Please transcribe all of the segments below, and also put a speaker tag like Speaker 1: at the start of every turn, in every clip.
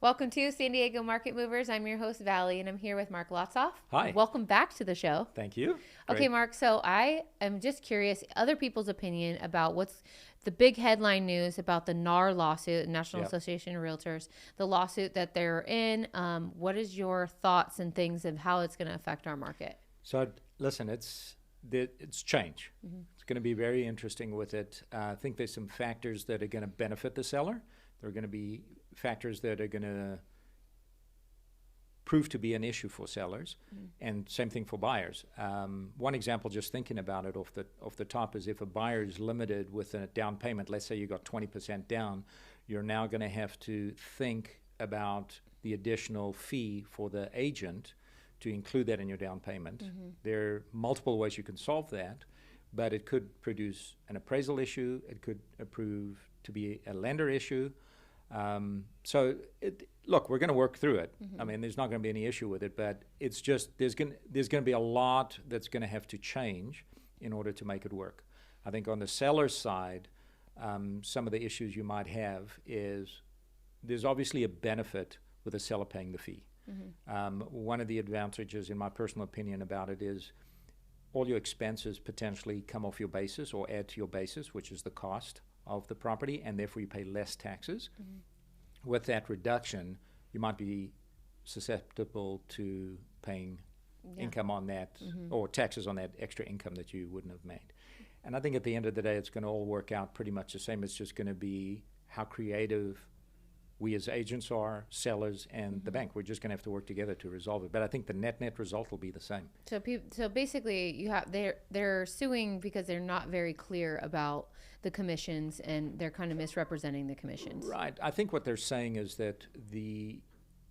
Speaker 1: Welcome to San Diego Market Movers. I'm your host, Valley, and I'm here with Marc Lotzof.
Speaker 2: Hi.
Speaker 1: Welcome back to the show.
Speaker 2: Thank you.
Speaker 1: Okay,
Speaker 2: Great.
Speaker 1: Marc, so I am just curious, other people's opinion about what's the big headline news about the NAR lawsuit, National Association of Realtors, the lawsuit that they're in. What is your thoughts and things of how it's going to affect our market?
Speaker 2: So listen, it's change. Mm-hmm. It's going to be very interesting with it. I think there's some factors that are going to benefit the seller. There are going to be factors that are going to prove to be an issue for sellers, and same thing for buyers. One example, just thinking about it off the top, is if a buyer is limited with a down payment, let's say you got 20% down, you're now going to have to think about the additional fee for the agent to include that in your down payment. Mm-hmm. There are multiple ways you can solve that, but it could produce an appraisal issue. It could prove to be a lender issue. Look, we're going to work through it. Mm-hmm. I mean, there's not going to be any issue with it, but it's just there's going to be a lot that's going to have to change in order to make it work. I think on the seller's side, some of the issues you might have is there's obviously a benefit with the seller paying the fee. Mm-hmm. One of the advantages, in my personal opinion, about it is all your expenses potentially come off your basis or add to your basis, which is the cost of the property, and therefore you pay less taxes. Mm-hmm. With that reduction, you might be susceptible to paying income on that or taxes on that extra income that you wouldn't have made. And I think at the end of the day, it's going to all work out pretty much the same. It's just going to be how creative we as agents are, sellers, and the bank. We're just going to have to work together to resolve it. But I think the net result will be the same.
Speaker 1: So basically, they're suing because they're not very clear about the commissions, and they're kind of misrepresenting the commissions.
Speaker 2: Right. I think what they're saying is that the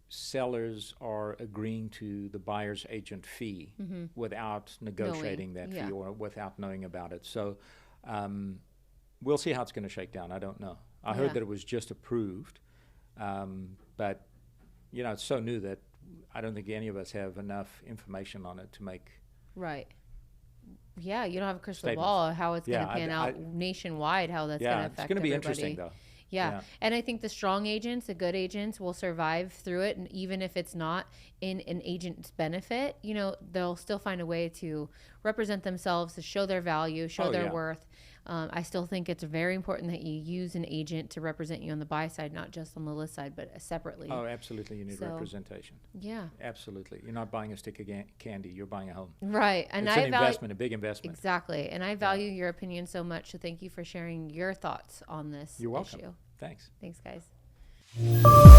Speaker 2: sellers are agreeing to the buyer's agent fee without negotiating that fee or without knowing about it. So we'll see how it's going to shake down. I don't know. I heard that it was just approved. But, it's so new that I don't think any of us have enough information on it to make.
Speaker 1: Right. Yeah, you don't have a crystal ball how it's going to pan out nationwide, how that's going to affect everybody.
Speaker 2: It's going to be interesting, though.
Speaker 1: Yeah, and I think the strong agents, the good agents will survive through it, and even if it's not in an agent's benefit, they'll still find a way to represent themselves, to show their value, show their worth. I still think it's very important that you use an agent to represent you on the buy side, not just on the list side, but separately.
Speaker 2: Oh, absolutely. You need representation.
Speaker 1: Yeah.
Speaker 2: Absolutely. You're not buying a stick of candy. You're buying a home.
Speaker 1: Right. And
Speaker 2: it's an investment, a big investment.
Speaker 1: Exactly. And I value your opinion so much, so thank you for sharing your thoughts on this
Speaker 2: You're welcome.
Speaker 1: issue.
Speaker 2: Thanks.
Speaker 1: Thanks, guys.